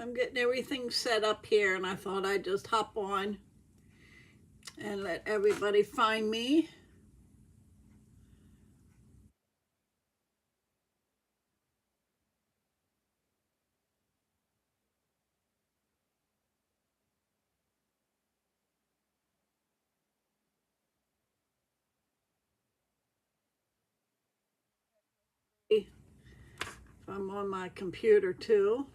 I'm getting everything set up here, and I thought I'd just hop on and let everybody find me. If I'm on my computer too.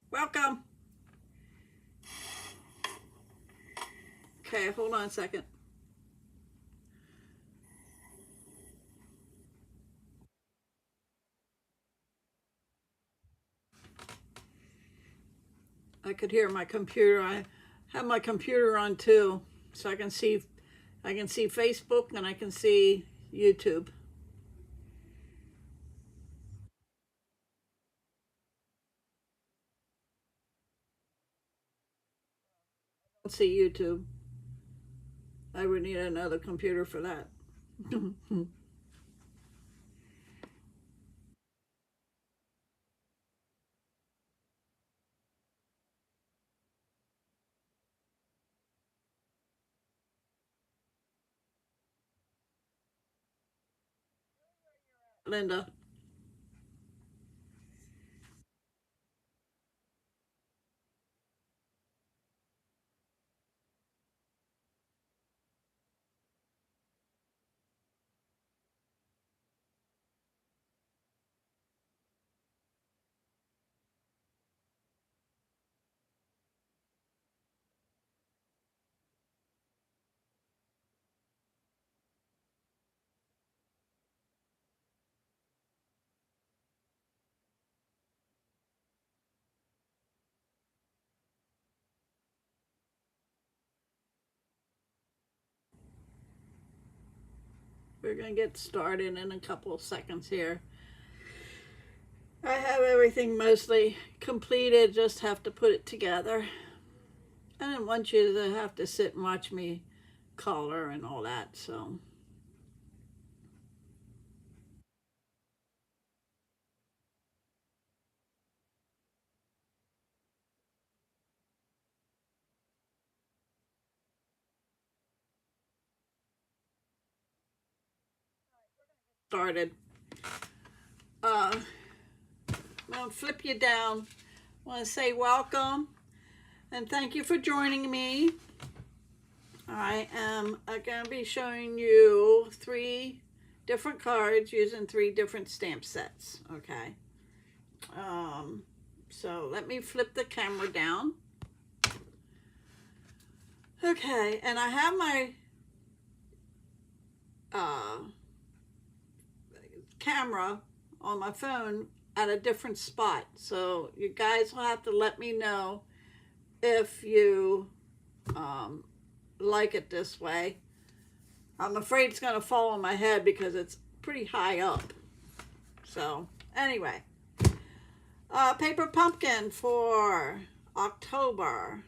Welcome. Okay, hold on a second. I could hear my computer. I have my computer on too, so I can see Facebook and I can see YouTube. I don't see YouTube. I would need another computer for that. Linda. We're going to get started in a couple of seconds here. I have everything mostly completed, just have to put it together. I didn't want you to have to sit and watch me color and all that, so. Started. I'm going to flip you down. I want to say welcome and thank you for joining me. I am going to be showing you 3 different cards using 3 different stamp sets, okay? So let me flip the camera down. Okay, and I have my camera on my phone at a different spot, so you guys will have to let me know if you like it this way. I'm afraid it's going to fall on my head because it's pretty high up. So anyway, Paper Pumpkin for October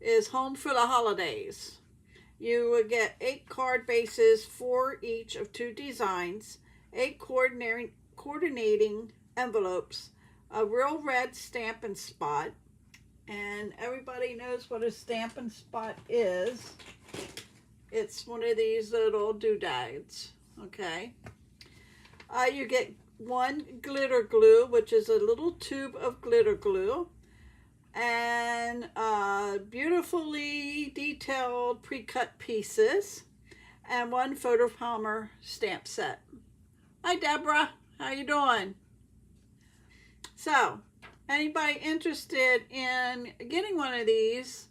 is home for the holidays. You will get 8 card bases for each of 2 designs, 8 coordinating envelopes, a real red Stampin' Spot, and everybody knows what a Stampin' Spot is. It's one of these little doodads, okay? You get 1 glitter glue, which is a little tube of glitter glue, and beautifully detailed pre-cut pieces, and 1 photopolymer stamp set. Hi Deborah, how you doing? So, anybody interested in getting one of these,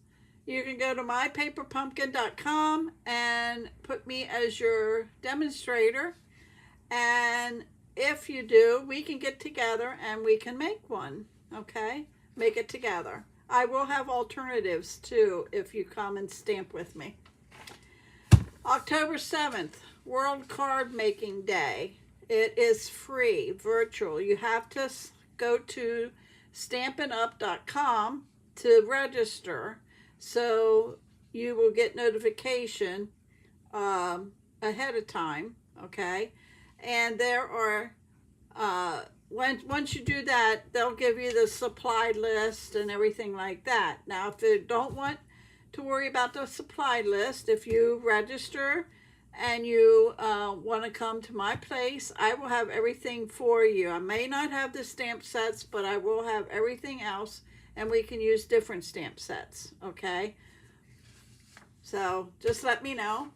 You can go to mypaperpumpkin.com and put me as your demonstrator. And if you do, we can get together and we can make one. Okay? Make it together. I will have alternatives too if you come and stamp with me. October 7th, World Card Making Day. It is free, virtual. You have to go to stampinup.com to register, so you will get notification ahead of time, okay? And there are, once you do that, they'll give you the supply list and everything like that. Now, if you don't want to worry about the supply list, if you register and you want to come to my place, I will have everything for you. I may not have the stamp sets, but I will have everything else, and we can use different stamp sets, okay? So just let me know.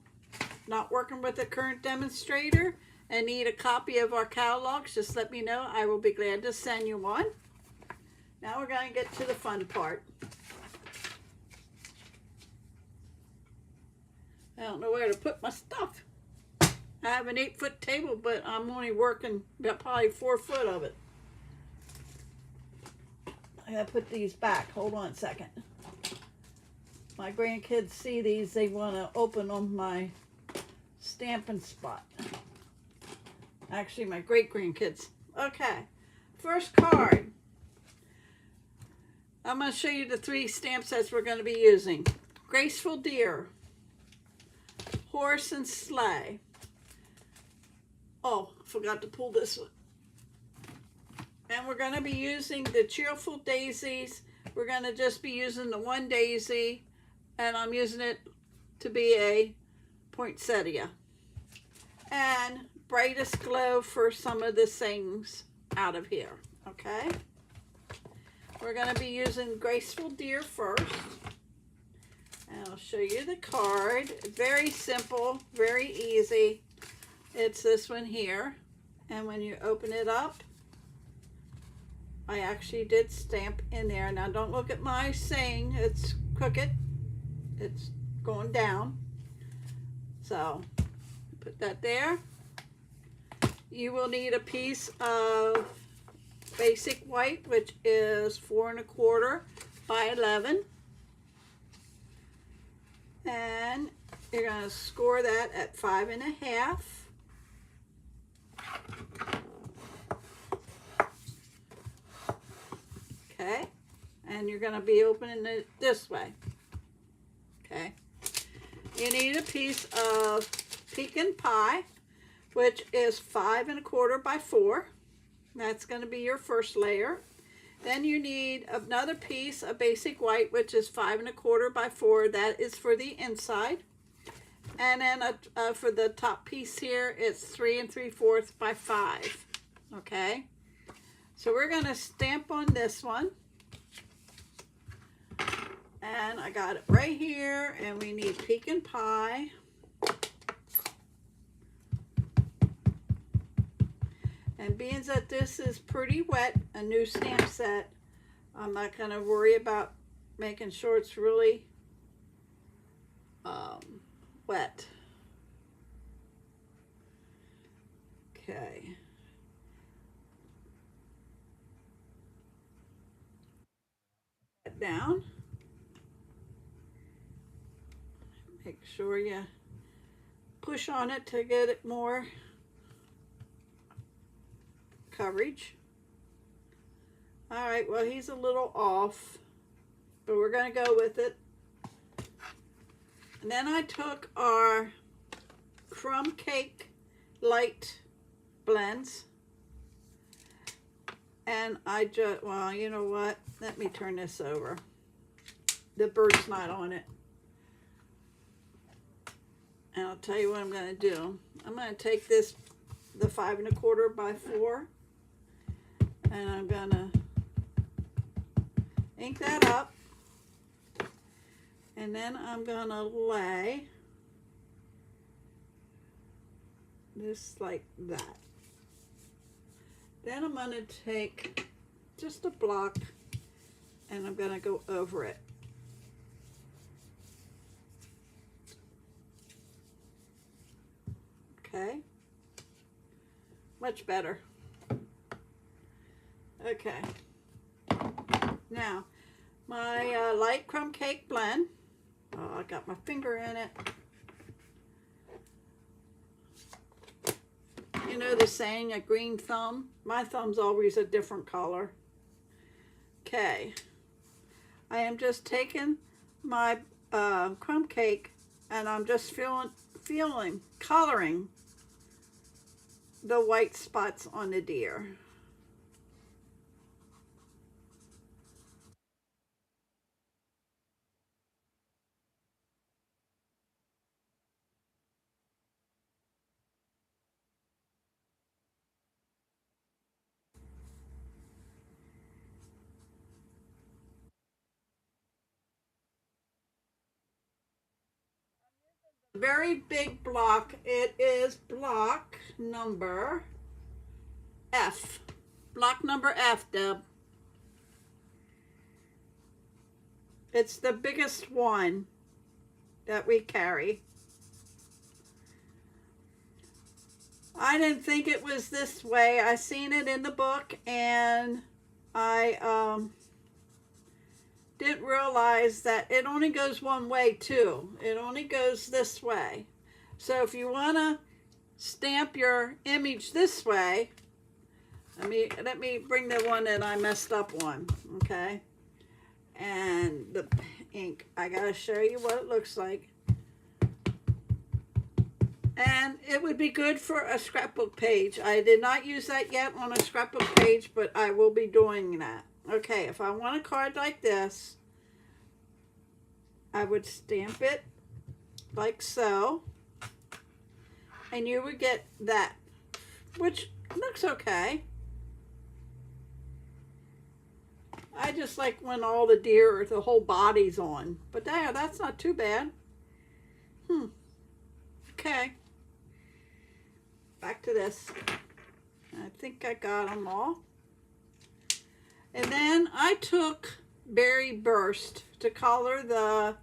Not working with the current demonstrator and need a copy of our catalogs, just let me know. I will be glad to send you one. Now we're going to get to the fun part. I don't know where to put my stuff. I have an 8-foot table, but I'm only working about probably 4 foot of it. I gotta put these back. Hold on a second. My grandkids see these, they want to open on my stamping spot. Actually, my great-grandkids. Okay, first card. I'm going to show you the 3 stamp sets we're going to be using. Graceful Deer, Horse and Sleigh. Oh, forgot to pull this one. And we're going to be using the Cheerful Daisies. We're going to just be using the one daisy, and I'm using it to be a poinsettia. And Brightest Glow for some of the things out of here, okay? We're going to be using Graceful Deer first. And I'll show you the card. Very simple, very easy. It's this one here. And when you open it up, I actually did stamp in there. Now don't look at my saying it's crooked. It's going down. So put that there. You will need a piece of basic white, which is 4 1/4 by 11. And you're going to score that at 5 1/2. Okay, and you're going to be opening it this way. Okay, you need a piece of pecan pie, which is 5 1/4 by 4. That's going to be your first layer. Then you need another piece of basic white, which is 5 1/4 by 4. That is for the inside. And then for the top piece here, it's 3 3/4 by 5. Okay. So we're going to stamp on this one. And I got it right here. And we need pecan pie. And being that this is pretty wet, a new stamp set, I'm not going to worry about making sure it's really wet. Okay. That down. Make sure you push on it to get it more coverage. All right, well, he's a little off, but we're going to go with it. And then I took our crumb cake light blends, and I just, well, you know what? Let me turn this over. The bird's not on it. And I'll tell you what I'm going to do. I'm going to take this, the 5 1/4 by 4, and I'm going to ink that up. And then I'm going to lay this like that. Then I'm going to take just a block and I'm going to go over it. Okay, much better. Okay, now my light crumb cake blend. Oh, I got my finger in it. You know the saying, a green thumb? My thumb's always a different color. Okay, I am just taking my crumb cake and I'm just coloring the white spots on the deer. Very big block. It is block number F. Block number F, Deb. It's the biggest one that we carry. I didn't think it was this way. I seen it in the book and I didn't realize that it only goes one way too. It only goes this way. So if you want to stamp your image this way, let me bring the one that I messed up on, okay? And the ink, I gotta show you what it looks like. And it would be good for a scrapbook page. I did not use that yet on a scrapbook page, but I will be doing that. Okay, if I want a card like this, I would stamp it like so. And you would get that, which looks okay. I just like when all the deer, the whole body's on. But there, that's not too bad. Okay. Back to this. I think I got them all. And then I took Berry Burst to color the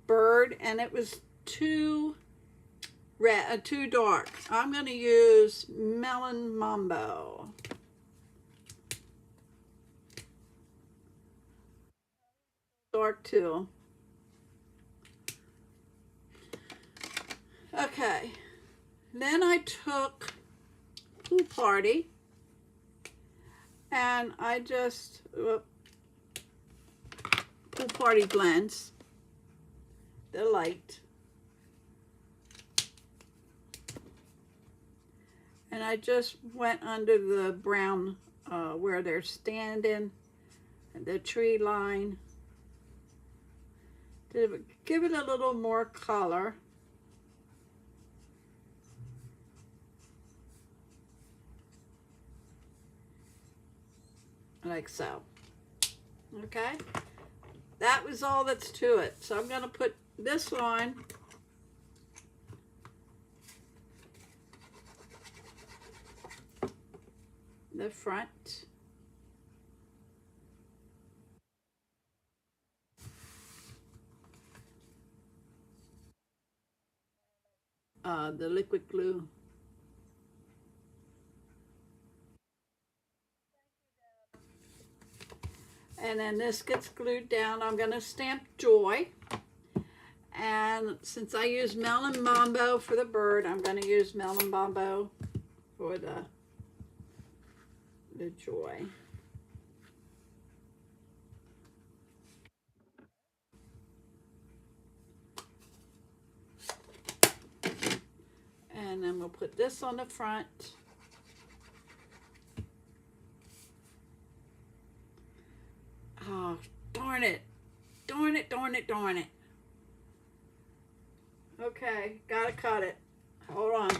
bird, and it was too red, too dark. I'm going to use Melon Mambo. Dark too. Okay. Then I took Pool Party and I just Pool Party blends, the light, and I just went under the brown where they're standing, the tree line, to give it a little more color. Like so. Okay, that was all that's to it. So I'm going to put this on the front. The liquid glue. And then this gets glued down. I'm going to stamp Joy. And since I use Melon Mambo for the bird, I'm going to use Melon Mambo for the Joy. And then we'll put this on the front. Oh, darn it. Darn it, darn it, darn it. Okay, gotta cut it. Hold on.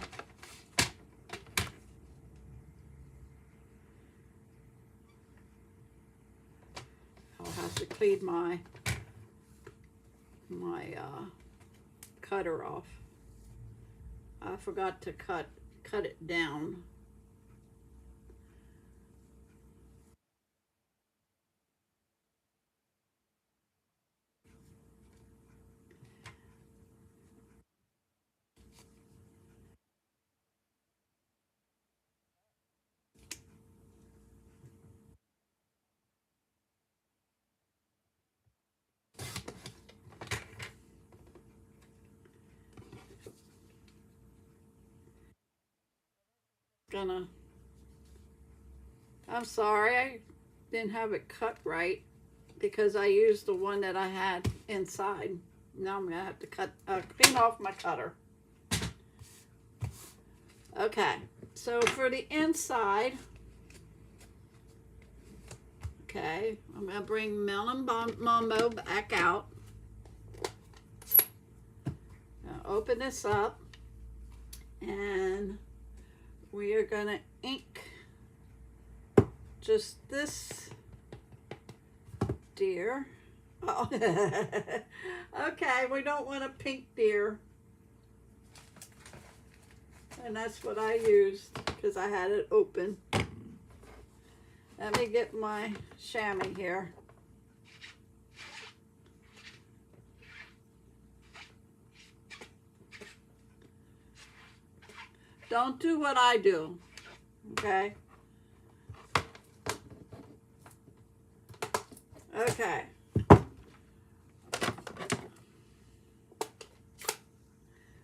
I'll have to clean my cutter off. I forgot to cut it down. gonna, I'm sorry I didn't have it cut right because I used the one that I had inside. Now I'm gonna have to clean off my cutter. Okay, so for the inside, okay, I'm gonna bring Melon Mambo back out. Now open this up, and we are gonna ink just this deer. Oh. Okay, we don't want a pink deer. And that's what I used because I had it open. Let me get my chamois here. Don't do what I do, okay? Okay.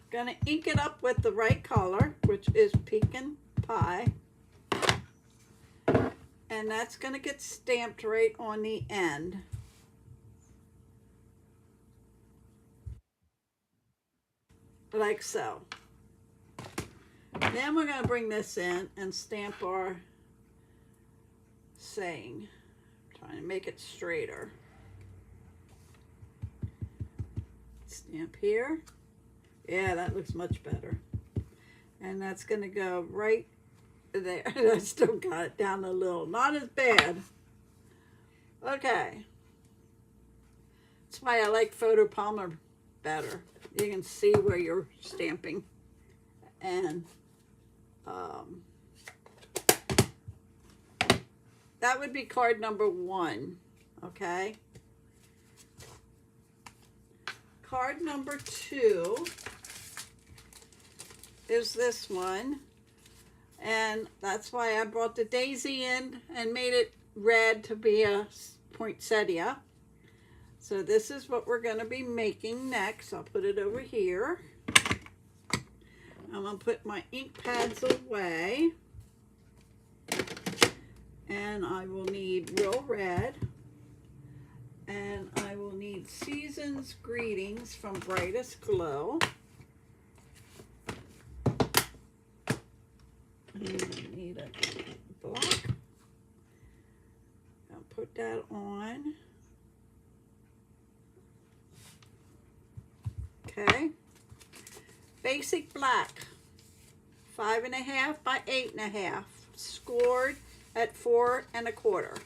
Gonna ink it up with the right color, which is Pecan Pie. And that's gonna get stamped right on the end. Like so. Then we're gonna bring this in and stamp our saying. Trying to make it straighter. Stamp here. Yeah, that looks much better. And that's going to go right there. I still got it down a little. Not as bad. Okay. That's why I like Photo Palmer better. You can see where you're stamping. And that would be card number 1. Okay. Card number 2 is this one, and that's why I brought the daisy in and made it red to be a poinsettia. So this is what we're going to be making next. I'll put it over here. I'm going to put my ink pads away, and I will need real red, and I will need Season's Greetings from Brightest Glow. I need a block. I'll put that on. Okay. Basic black, 5.5 by 8.5, scored at 4 1/4.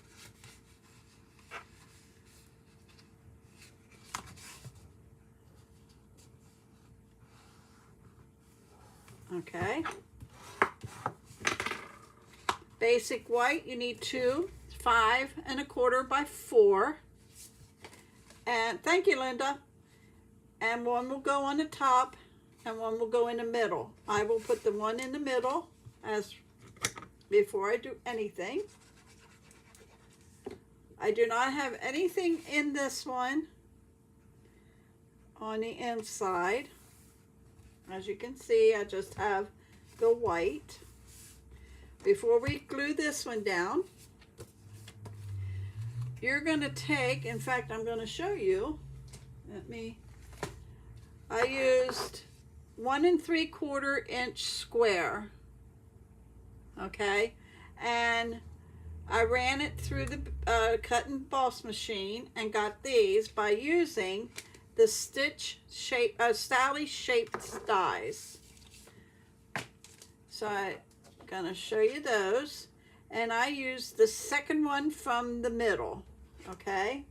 Okay. Basic white, you need 2, 5 1/4 by 4. And thank you, Linda. And one will go on the top and one will go in the middle. I will put the one in the middle as before I do anything. I do not have anything in this one on the inside. As you can see, I just have the white. Before we glue this one down, you're going to take, in fact, I'm going to show you. I used 1 3/4 inch square, okay, and I ran it through the cut and emboss machine and got these by using the Sally shaped dies. So I'm gonna show you those, and I used the second one from the middle, okay,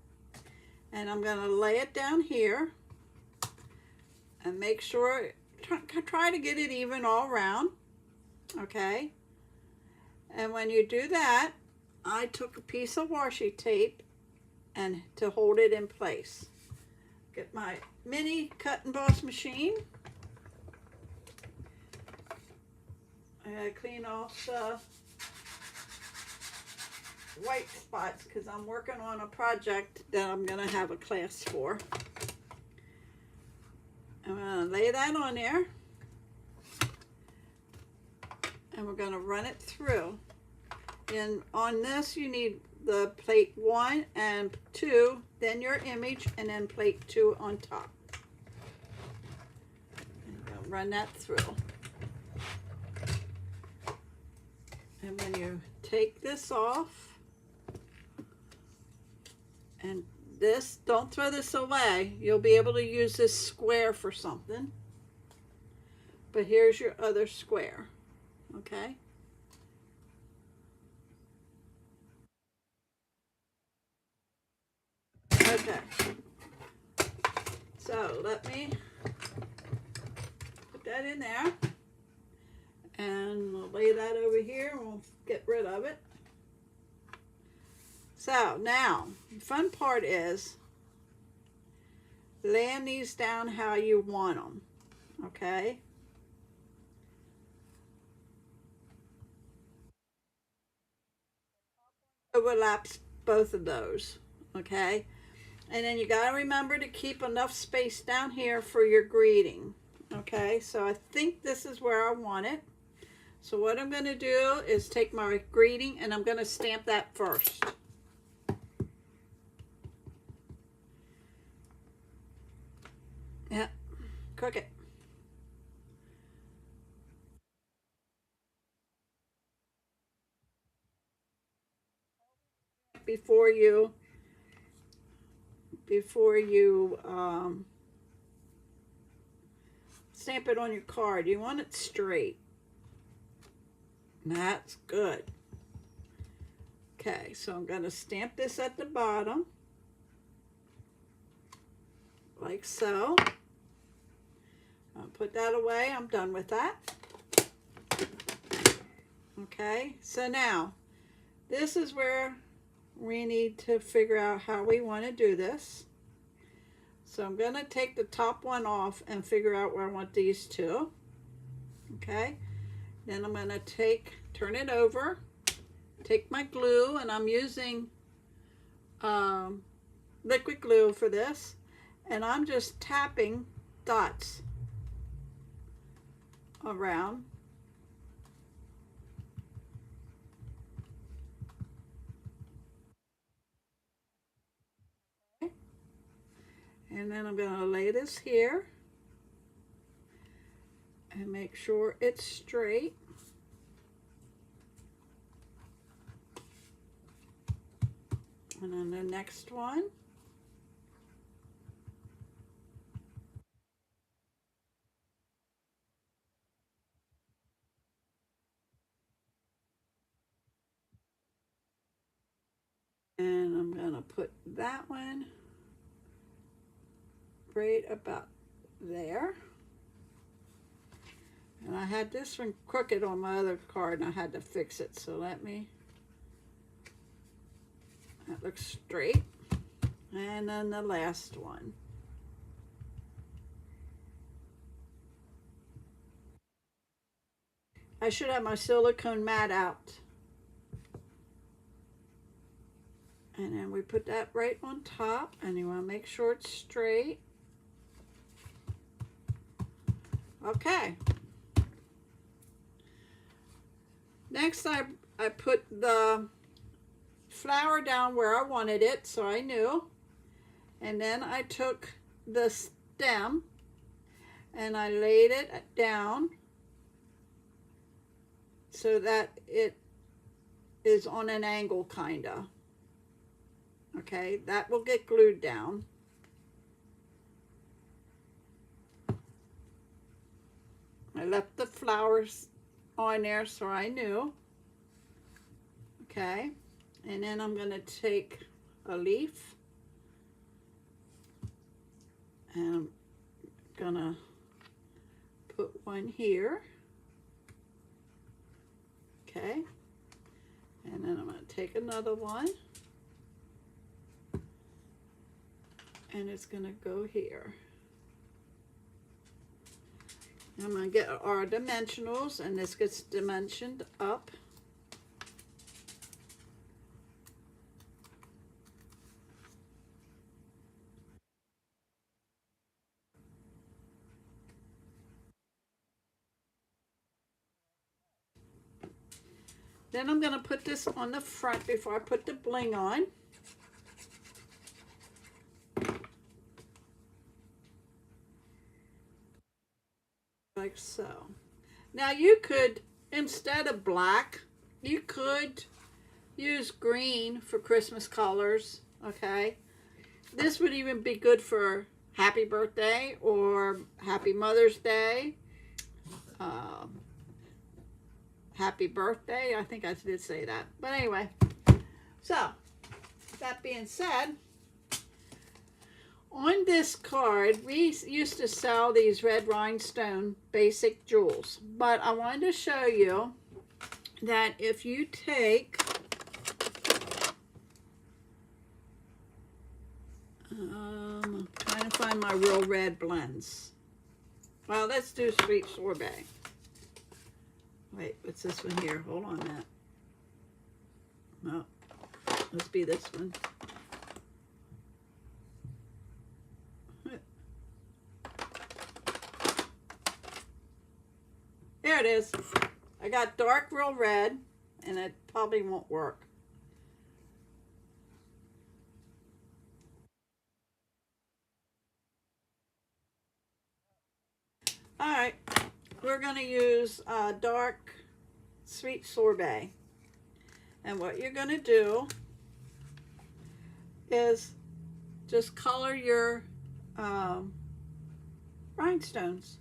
and I'm gonna lay it down here and make sure, try to get it even all around, okay, and when you do that, I took a piece of washi tape and to hold it in place. Get my mini cut and emboss machine. I gotta clean off the white spots because I'm working on a project that I'm gonna have a class for. I'm gonna lay that on there. and we're going to run it through. And on this you need the plate 1 and 2, then your image, and then plate 2 on top. And run that through. And when you take this off, and this, don't throw this away. You'll be able to use this square for something. But here's your other square, okay? Okay. So let me put that in there. And we'll lay that over here and we'll get rid of it. So now, the fun part is laying these down how you want them, okay? Overlaps both of those, okay? And then you got to remember to keep enough space down here for your greeting, okay? So I think this is where I want it. So what I'm going to do is take my greeting and I'm going to stamp that first. Yeah, crooked. Before you stamp it on your card, you want it straight. That's good. Okay, so I'm going to stamp this at the bottom, like so. I'll put that away. I'm done with that. Okay, so now this is where we need to figure out how we want to do this. So I'm going to take the top one off and figure out where I want these two. Okay, then I'm going to turn it over, take my glue, and I'm using liquid glue for this, and I'm just tapping dots around. Okay. And then I'm going to lay this here and make sure it's straight. And then the next one. And I'm going to put that one right about there. And I had this one crooked on my other card and I had to fix it. So that looks straight. And then the last one. I should have my silicone mat out. And then we put that right on top, and you want to make sure it's straight. Okay. Next, I put the flower down where I wanted it, so I knew. And then I took the stem and I laid it down so that it is on an angle, kinda. Okay, that will get glued down. I left the flowers on there so I knew. Okay, and then I'm going to take a leaf and I'm going to put one here. Okay, and then I'm going to take another one. And it's going to go here. I'm going to get our dimensionals, and this gets dimensioned up. Then I'm going to put this on the front before I put the bling on. Like so. Now you could, instead of black, you could use green for Christmas colors, okay? This would even be good for happy birthday or happy Mother's Day. Happy birthday. I think I did say that. But anyway, so that being said, on this card, we used to sell these red rhinestone basic jewels. But I wanted to show you that if you take I'm trying to find my real red blends. Well, let's do sweet sorbet. Wait, what's this one here? Hold on that. No, let's be this one. There it is. I got dark real red, and it probably won't work. All right, we're going to use dark sweet sorbet. And what you're going to do is just color your rhinestones.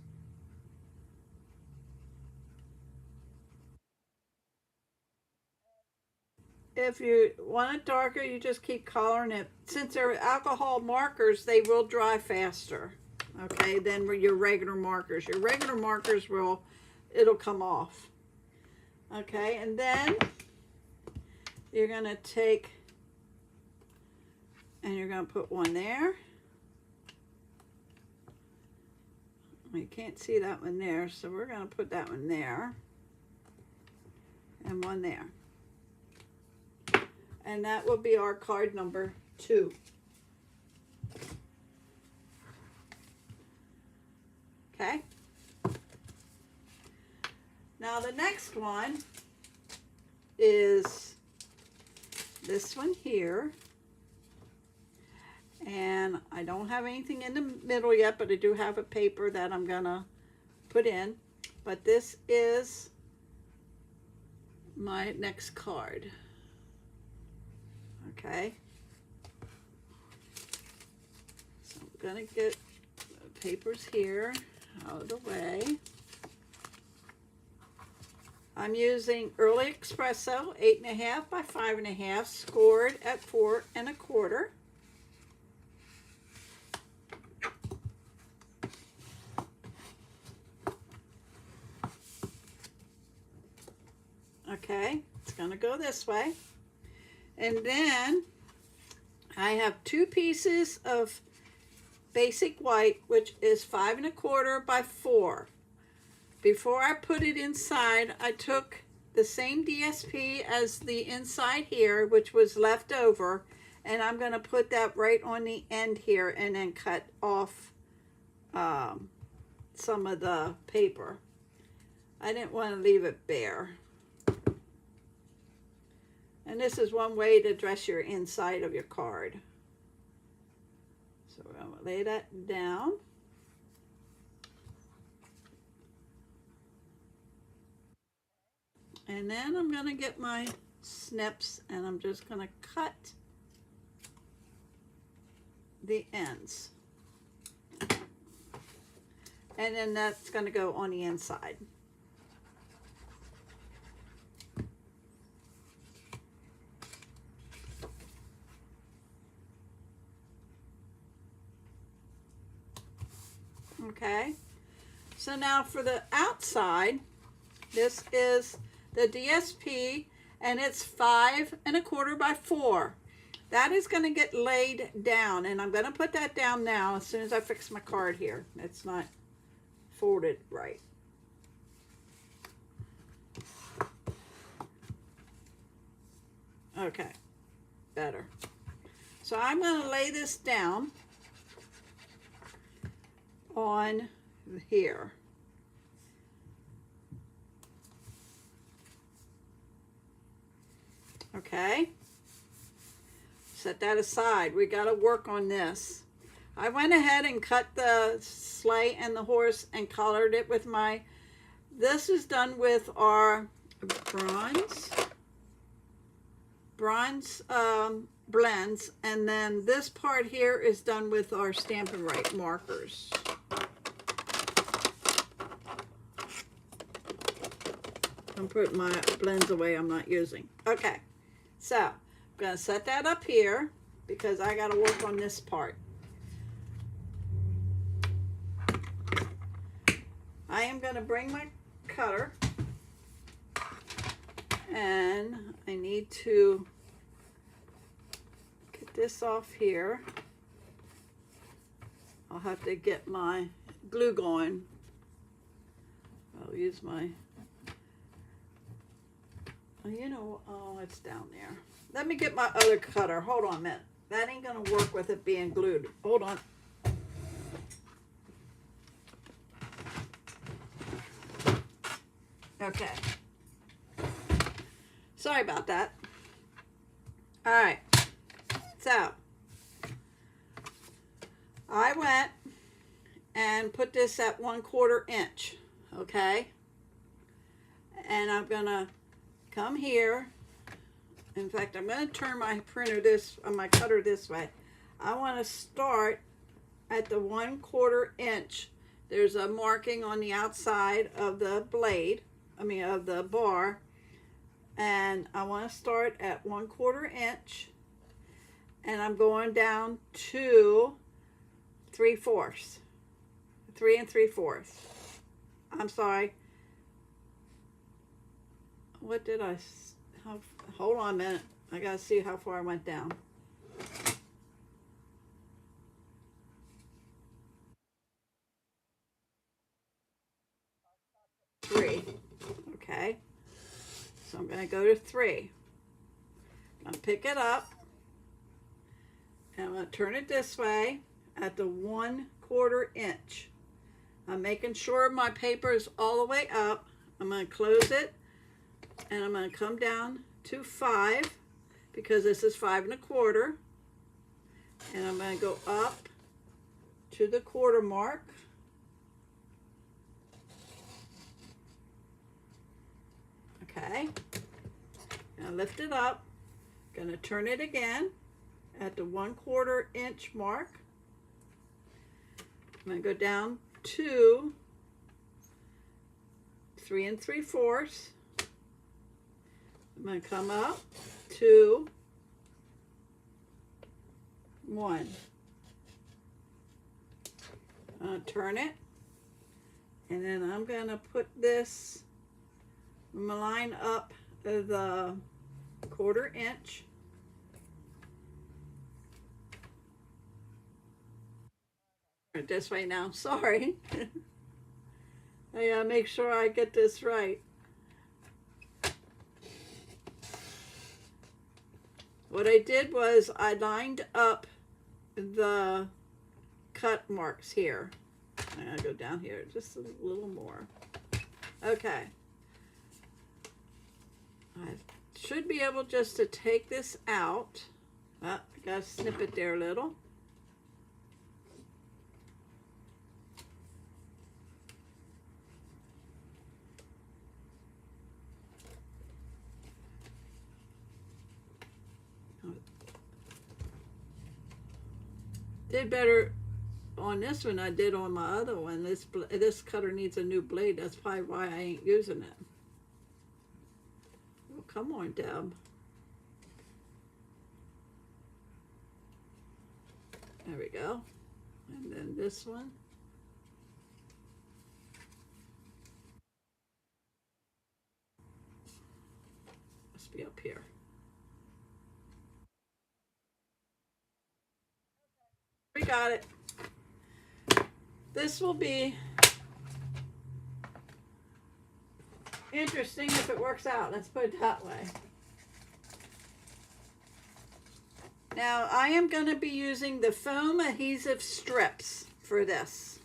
If you want it darker, you just keep coloring it. Since they're alcohol markers, they will dry faster, okay, than your regular markers. Your regular markers it'll come off. Okay, and then you're going to take and you're going to put one there. You can't see that one there, so we're going to put that one there and one there. And that will be our card number 2. Okay? Now the next one is this one here. And I don't have anything in the middle yet, but I do have a paper that I'm gonna put in. But this is my next card. Okay. So I'm gonna get the papers here out of the way. I'm using Early Espresso 8.5 by 5.5, scored at 4 1/4. Okay, it's gonna go this way. And then I have 2 pieces of basic white, which is 5 1/4 by 4. Before I put it inside, I took the same DSP as the inside here, which was left over, and I'm going to put that right on the end here and then cut off some of the paper. I didn't want to leave it bare. And this is one way to dress your inside of your card. So we're going to lay that down. And then I'm going to get my snips and I'm just going to cut the ends. And then that's going to go on the inside. Okay, so now for the outside, this is the DSP and it's 5 1/4 by 4. That is going to get laid down, and I'm going to put that down now as soon as I fix my card here. It's not folded right. Okay, better. So I'm going to lay this down on here. Okay, set that aside. We got to work on this. I went ahead and cut the sleigh and the horse and colored it with my, this is done with our bronze blends, and then this part here is done with our Stampin' Up markers. I'm putting my blends away I'm not using. Okay, so I'm going to set that up here because I got to work on this part. I am going to bring my cutter, and I need to get this off here. I'll have to get my glue going. I'll use my, oh, it's down there. Let me get my other cutter. Hold on a minute. That ain't going to work with it being glued. Hold on. Okay. Sorry about that. All right. So, I went and put this at 1/4 inch. Okay. And I'm going to come here. In fact, I'm going to turn my my cutter this way. I want to start at the 1/4 inch. There's a marking on the outside of the blade. Of the bar, and I want to start at 1/4 inch, and I'm going down to 3/4, 3 3/4. I'm sorry. What did I? Hold on a minute. I gotta see how far I went down. Three. Okay, so I'm going to go to 3. I'm going to pick it up, and I'm going to turn it this way at the 1/4 inch. I'm making sure my paper is all the way up. I'm going to close it, and I'm going to come down to 5 because this is 5 1/4, and I'm going to go up to the quarter mark. Okay, now lift it up, gonna turn it again at the 1/4 inch mark. I'm gonna go down to 3 3/4. I'm gonna come up to 1. I'm gonna turn it, and then I'm gonna put this, I'm going to line up the 1/4 inch. This way now. Sorry. I gotta make sure I get this right. What I did was I lined up the cut marks here. I'm going to go down here just a little more. Okay. I should be able just to take this out. I gotta snip it there a little. Did better on this one I did on my other one. This cutter needs a new blade. That's probably why I ain't using it. Come on, Deb. There we go. And then this one. Must be up here. We got it. This will be interesting if it works out. Let's put it that way. Now I am going to be using the foam adhesive strips for this.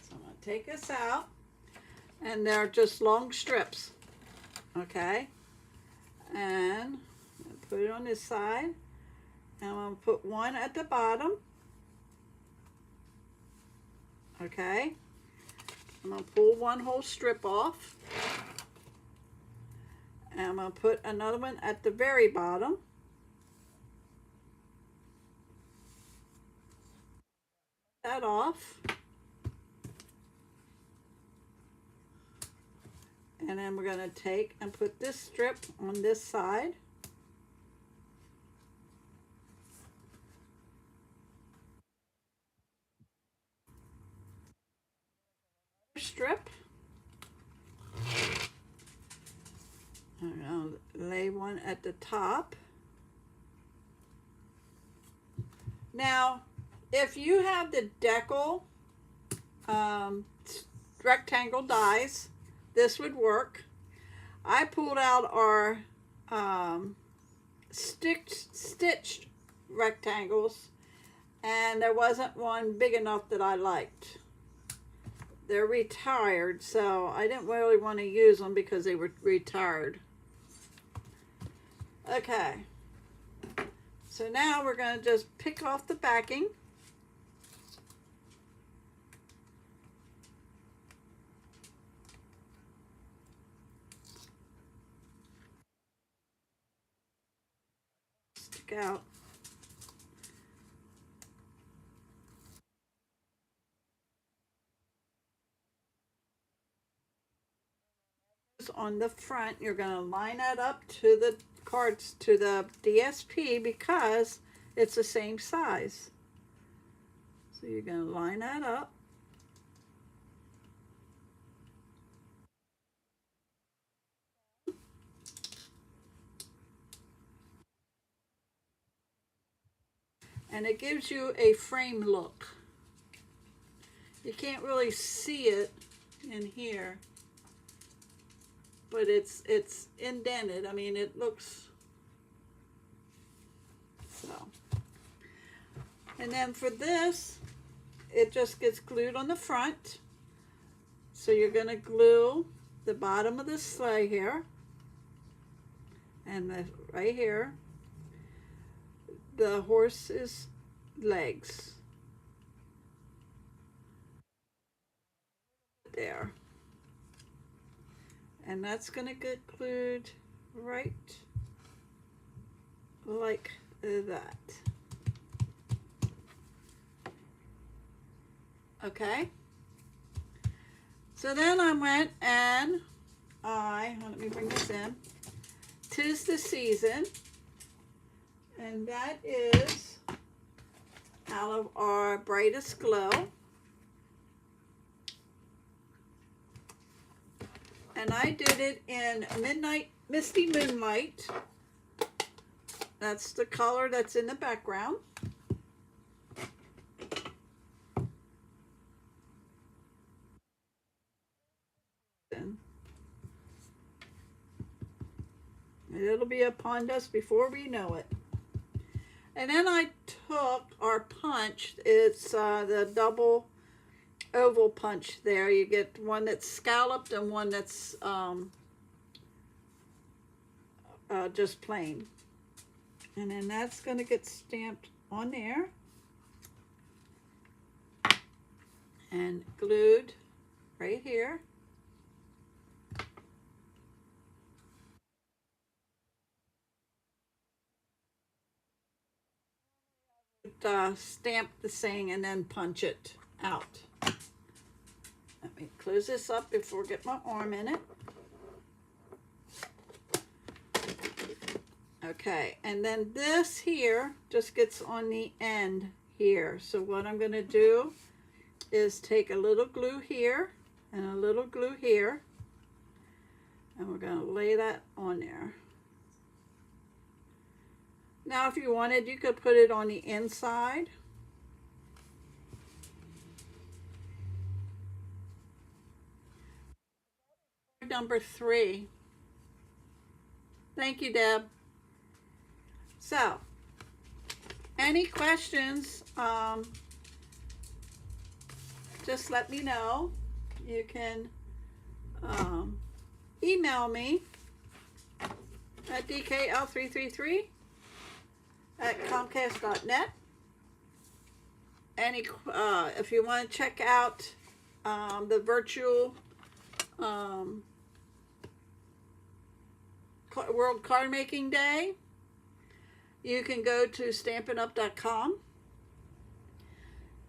So I'm going to take this out. and they're just long strips. Okay, and put it on this side, and I'm going to put one at the bottom. Okay, I'm going to pull one whole strip off, and I'm going to put another one at the very bottom. That off, and then we're going to take and put this strip on this side. Strip. I'm going to lay one at the top. Now, if you have the decal rectangle dies, this would work. I pulled out our stitched rectangles, and there wasn't one big enough that I liked. They're retired, so I didn't really want to use them because they were retired. Okay, so now we're going to just pick off the backing. Stick out. On the front, you're going to line that up to the cards, to the DSP, because it's the same size. So you're going to line that up. And it gives you a frame look. You can't really see it in here, but it's indented. I mean, it looks so. And then for this, it just gets glued on the front. So you're going to glue the bottom of the sleigh here, and right here, the horse's legs. There. And that's going to get glued right like that. Okay. So then I went and let me bring this in. 'Tis the Season. And that is out of our Brightest Glow. And I did it in Midnight Misty Moonlight. That's the color that's in the background. And it'll be upon us before we know it. And then I took our punch. It's the double oval punch there. You get one that's scalloped and one that's just plain. And then that's going to get stamped on there and glued right here. Stamp the thing and then punch it out. Let me close this up before I get my arm in it. Okay, and then this here just gets on the end here. So what I'm going to do is take a little glue here and a little glue here, and we're going to lay that on there. Now, if you wanted, you could put it on the inside. Number 3. Thank you, Deb. So, any questions, just let me know. You can email me at dkl333@comcast.net. If you want to check out the virtual World Card Making Day, you can go to stampinup.com.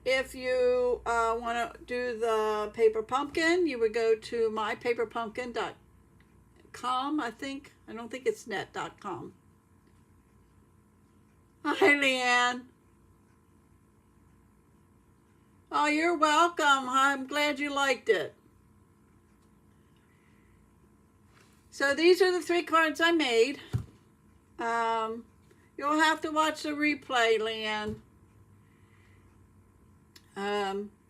If you want to do the paper pumpkin, you would go to mypaperpumpkin.com, I think. I don't think it's net.com. Hi, Leanne. Oh, you're welcome. I'm glad you liked it. So these are the 3 cards I made. You'll have to watch the replay, Leanne.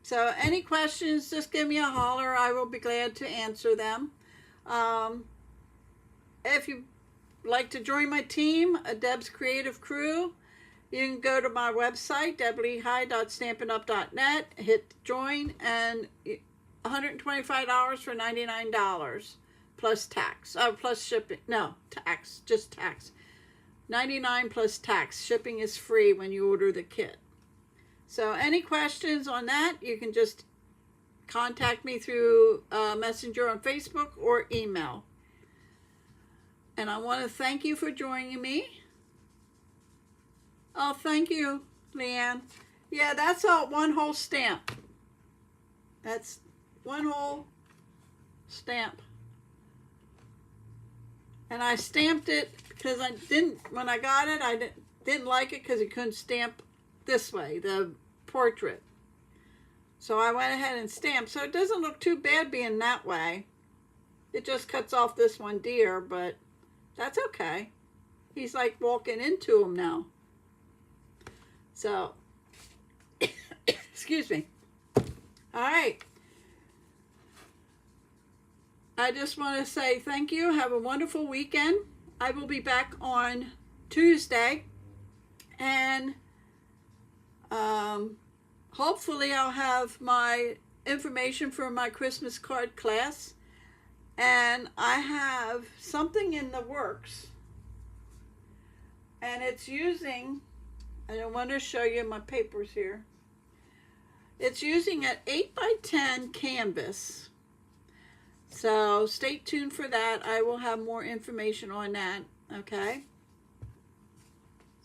So any questions, just give me a holler. I will be glad to answer them. If you'd like to join my team, Deb's Creative Crew, you can go to my website, deblehigh.stampinup.net, hit join, and $125 for $99 plus tax. Plus shipping. No, tax. Just tax. $99 plus tax. Shipping is free when you order the kit. So any questions on that, you can just contact me through Messenger on Facebook or email. And I want to thank you for joining me. Oh, thank you, Leanne. Yeah, that's one whole stamp. That's one whole stamp. And I stamped it because when I got it, I didn't like it because you couldn't stamp this way, the portrait. So I went ahead and stamped. So it doesn't look too bad being that way. It just cuts off this one deer, but that's okay. He's like walking into him now. So, excuse me. All right. I just want to say thank you. Have a wonderful weekend. I will be back on Tuesday. And hopefully I'll have my information for my Christmas card class. And I have something in the works. And it's using, I want to show you my papers here. It's using an 8x10 canvas. So stay tuned for that. I will have more information on that. Okay.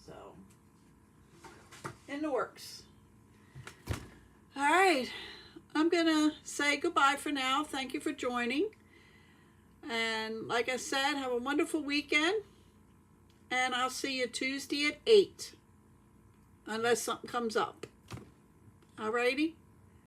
So, in the works. All right. I'm going to say goodbye for now. Thank you for joining. And like I said, have a wonderful weekend. And I'll see you Tuesday at 8. Unless something comes up. Alrighty?